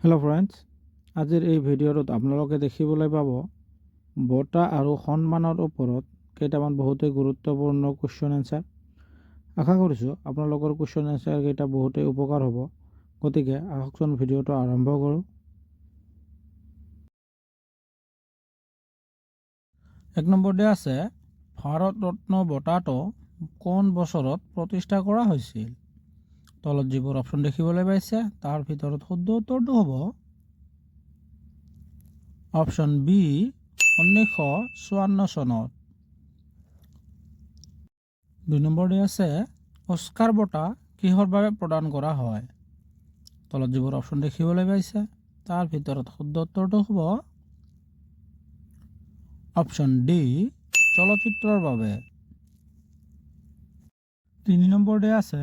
Hello' friends, আজিৰ এই ভিডিঅ'টোত আপোনালোকে দেখিবলৈ পাব বঁটা আৰু সন্মানৰ ওপৰত কেইটামান বহুতেই গুৰুত্বপূৰ্ণ কুৱেশ্যন এনচাৰ। আশা কৰিছোঁ আপোনালোকৰ কুৱেশ্যন এনচাৰকেইটা বহুতেই উপকাৰ হ'ব। গতিকে আহকচোন ভিডিঅ'টো আৰম্ভ কৰোঁ। 1 নম্বৰতে আছে, ভাৰত ৰত্ন বঁটাটো কোন বছৰত প্ৰতিষ্ঠা কৰা হৈছিল? তলত যিবোৰ অপশ্যন দেখিবলৈ পাইছে তাৰ ভিতৰত শুদ্ধ উত্তৰটো হ'ব অপশ্যন বি 1954 চনত। 2 নম্বৰতে আছে, অস্কাৰ বঁটা কিহৰ বাবে প্ৰদান কৰা হয়? তলত যিবোৰ অপশ্যন দেখিবলৈ পাইছে তাৰ ভিতৰত শুদ্ধ উত্তৰটো হ'ব অপশ্যন ডি চলচ্চিত্ৰৰ বাবে। 3 নম্বৰতে আছে,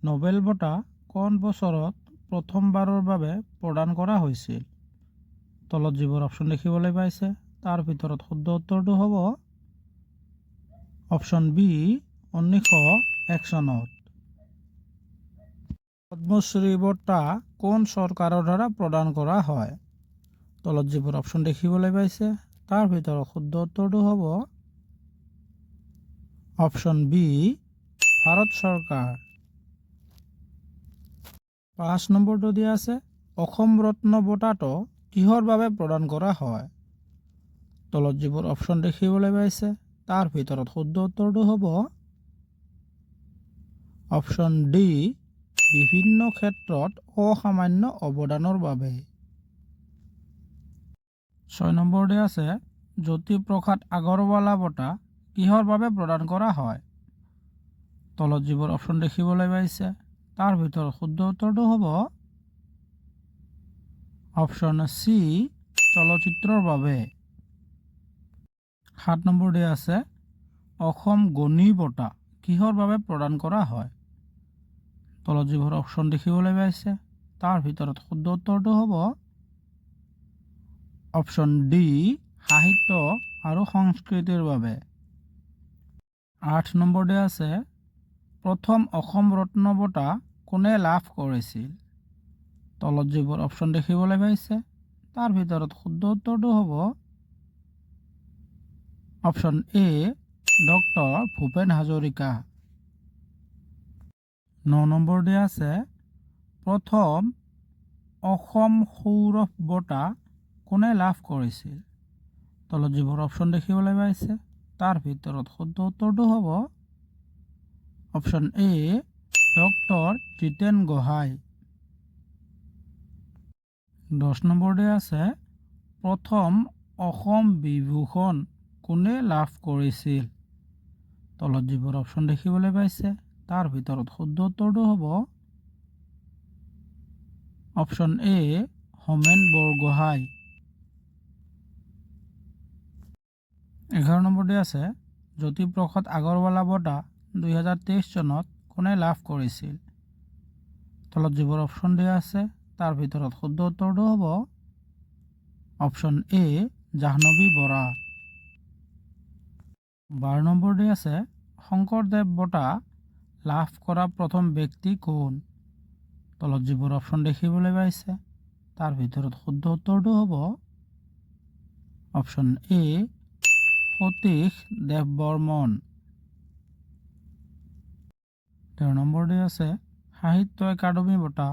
নোবেল বঁটা কোন বছৰত প্ৰথমবাৰৰ বাবে প্ৰদান কৰা হৈছিল? তলত যিবোৰ অপশ্যন দেখিবলৈ পাইছে তাৰ ভিতৰত শুদ্ধ উত্তৰটো হ'ব অপশ্যন বি 1901 চনত। পদ্মশ্ৰী বঁটা কোন চৰকাৰৰ দ্বাৰা প্ৰদান কৰা হয়? তলত যিবোৰ অপশ্যন দেখিবলৈ পাইছে তাৰ ভিতৰত শুদ্ধ উত্তৰটো হ'ব অপশ্যন বি ভাৰত চৰকাৰ। 5 নম্বৰটো দিয়া আছে, অসম ৰত্ন বঁটাটো কিহৰ বাবে প্ৰদান কৰা হয়? তলত যিবোৰ অপশ্যন দেখিবলৈ পাইছে তাৰ ভিতৰত শুদ্ধ উত্তৰটো হ'ব অপশ্যন ডি বিভিন্ন ক্ষেত্ৰত অসামান্য অৱদানৰ বাবে। 6 নম্বৰতে আছে, জ্যোতিপ্ৰসাদ আগৰৱালা বঁটা কিহৰ বাবে প্ৰদান কৰা হয়? তলত যিবোৰ অপশ্যন দেখিবলৈ পাইছে তাৰ ভিতৰত শুদ্ধ উত্তৰটো হ'ব অপশ্যন চি চলচ্চিত্ৰৰ বাবে। 7 নম্বৰতে আছে, অসম গণি বঁটা কিহৰ বাবে প্ৰদান কৰা হয়? তলত যিবোৰ অপশ্যন দেখিবলৈ পাইছে তাৰ ভিতৰত শুদ্ধ উত্তৰটো হ'ব অপশ্যন ডি সাহিত্য আৰু সংস্কৃতিৰ বাবে। 8 নম্বৰতে আছে, প্ৰথম অসম ৰত্ন বঁটা কোনে লাভ কৰিছিল? তলত যিবোৰ অপশ্যন দেখিবলৈ পাইছে তাৰ ভিতৰত শুদ্ধ উত্তৰটো হ'ব option A doctor Bhupen Hazarika. 9 নম্বৰতে আছে, প্ৰথম অসম সৌৰভ বঁটা কোনে লাভ কৰিছিল? তলত যিবোৰ অপশ্যন দেখিবলৈ পাইছে তাৰ ভিতৰত শুদ্ধ উত্তৰটো হ'ব option A doctor Jiten Gohain. 10 নম্বৰতে আছে, প্ৰথম অসম বিভূষণ কোনে লাভ কৰিছিল? তলত যিবোৰ অপশ্যন দেখিবলৈ পাইছে তাৰ ভিতৰত শুদ্ধ উত্তৰটো হ'ব অপশ্যন এ হোমেন বৰগোহাঁই। 11 নম্বৰতে আছে, জ্যোতিপ্ৰসাদ আগৰৱালা বঁটা 2023 চনত কোনে লাভ কৰিছিল? তলত যিবোৰ অপশ্যন দিয়া আছে তাৰ ভিতৰত শুদ্ধ উত্তৰটো হ'ব অপশ্যন এ জাহ্নৱী বৰা। 12 নম্বৰতে আছে, শংকৰদেৱ বঁটা লাভ কৰা প্ৰথম ব্যক্তি কোন? তলত যিবোৰ অপশ্যন দেখিবলৈ পাইছে তাৰ ভিতৰত শুদ্ধ উত্তৰটো হ'ব অপশ্যন এ সতীশ দেৱবৰ্মন। 13 নম্বৰতে আছে, সাহিত্য একাডেমী বঁটা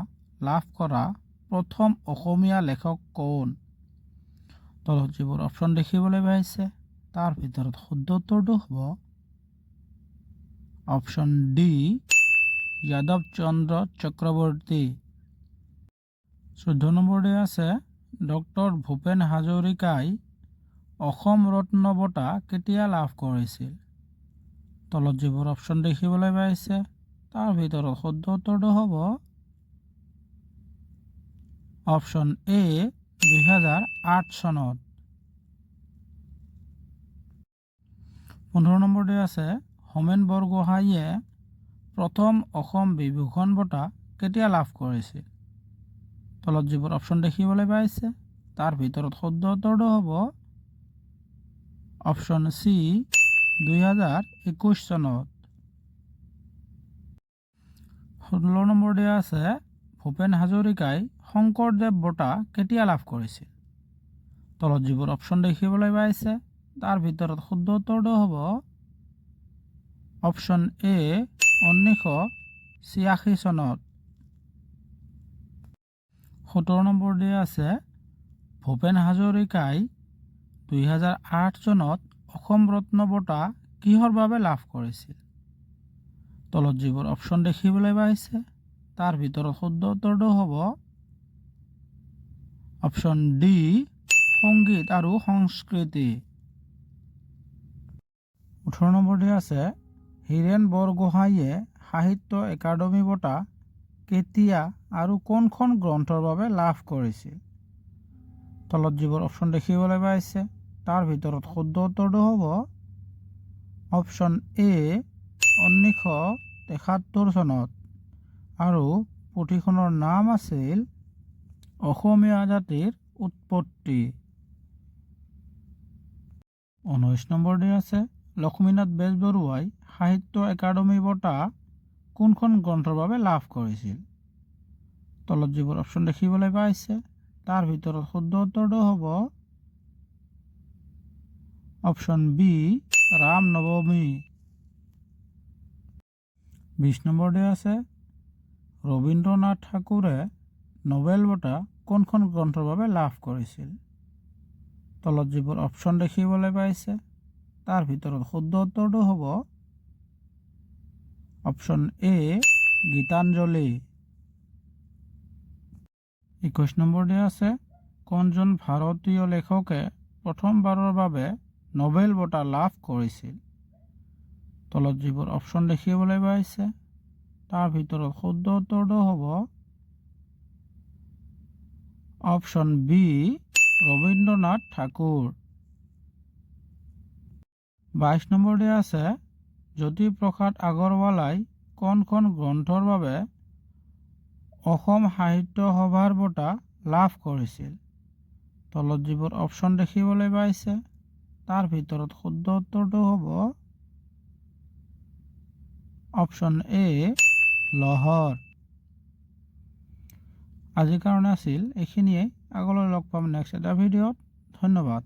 লাভ কৰা প্ৰথম অসমীয়া লেখক কোন? তলত যিবোৰ অপশ্যন দেখিবলৈ পাইছে তাৰ ভিতৰত শুদ্ধ উত্তৰটো হ'ব অপশ্যন ডি যাদৱ চন্দ্ৰ চক্ৰৱৰ্তী। 14 নম্বৰতে আছে, ডক্টৰ ভূপেন হাজৰিকাই অসম ৰত্ন বঁটা কেতিয়া লাভ কৰিছিল? তলত যিবোৰ অপশ্যন দেখিবলৈ পাইছে তাৰ ভিতৰত শুদ্ধ উত্তৰটো হ'ব অপশ্যন এ 2008 চনত। 15 নম্বৰতে আছে, হোমেন বৰগোহাঁইয়ে প্ৰথম অসম বিভূষণ বঁটা কেতিয়া লাভ কৰিছিল? তলত যিবোৰ অপশ্যন দেখিবলৈ পাইছে তাৰ ভিতৰত শুদ্ধ উত্তৰটো হ'ব অপশ্যন চি 2021 চনত। 16 নম্বৰতে আছে, ভূপেন হাজৰিকাই শংকৰদেৱ বঁটা কেতিয়া লাভ কৰিছিল? তলত যিবোৰ অপশ্যন দেখিবলৈ পাইছে তাৰ ভিতৰত শুদ্ধ উত্তৰটো হ'ব অপশ্যন এ 1986 চনত। 17 নম্বৰ দিয়া আছে ভূপেন হাজৰিকাই 2008 চনত অসম ৰত্ন বঁটা কিহৰ বাবে লাভ কৰিছিল? তলত যিবোৰ অপশ্যন দেখিবলৈ পাইছে তাৰ ভিতৰত শুদ্ধ উত্তৰটো হ'ব অপশ্যন ডি সংগীত আৰু সংস্কৃতি। 18 নম্বৰ দিয়া আছে হীৰেন বৰগোহাঞিয়ে সাহিত্য একাডেমী বঁটা কেতিয়া আৰু কোনখন গ্ৰন্থৰ বাবে লাভ কৰিছিল? তলত যিবোৰ অপশ্যন দেখিবলৈ পাইছে তাৰ ভিতৰত শুদ্ধ উত্তৰটো হ'ব অপশ্যন এ 1973 চনত আৰু পুথিখনৰ নাম আছিল অসমীয়া জাতিৰ উৎপত্তি। 19 নম্বৰ দিয়া আছে লক্ষ্মীনাথ বেজবৰুৱাই সাহিত্য একাডেমী বঁটা কোনখন গ্ৰন্থৰ বাবে লাভ কৰিছিল? তলত যিবোৰ অপশ্যন দেখিবলৈ পাইছে তাৰ ভিতৰত শুদ্ধ উত্তৰটো হ'ব অপশ্যন বি ৰাম নৱমী। 20 নম্বৰ দিয়া আছে ৰবীন্দ্ৰনাথ ঠাকুৰে নোবেল বঁটা কোনখন গ্ৰন্থৰ বাবে লাভ কৰিছিল? তলত যিবোৰ অপশ্যন দেখিবলৈ পাইছে তাৰ ভিতৰত শুদ্ধ উত্তৰটো হ'ব অপশ্যন এ গীতাঞ্জলি। 21 নম্বৰ দিয়া আছে কোনজন ভাৰতীয় লেখকে প্ৰথমবাৰৰ বাবে নোবেল বঁটা লাভ কৰিছিল? তলত যিবোৰ অপশ্যন দেখিবলৈ পাইছে তাৰ ভিতৰত শুদ্ধ উত্তৰটো হ'ব অপশ্যন বি ৰবীন্দ্ৰনাথ ঠাকুৰ। 22 নম্বৰ দিয়া আছে জ্যোতিপ্ৰসাদ আগৰৱালাই কোনখন গ্ৰন্থৰ বাবে অসম সাহিত্য সভাৰ বঁটা লাভ কৰিছিল? তলত যিবোৰ অপশ্যন দেখিবলৈ পাইছে তাৰ ভিতৰত শুদ্ধ উত্তৰটো হ'ব অপশ্যন এ লহৰ। আজিৰ কাৰণে আছিল এইখিনিয়ে। আগলৈ লগ পাম নেক্সট এটা ভিডিঅ'ত। ধন্যবাদ।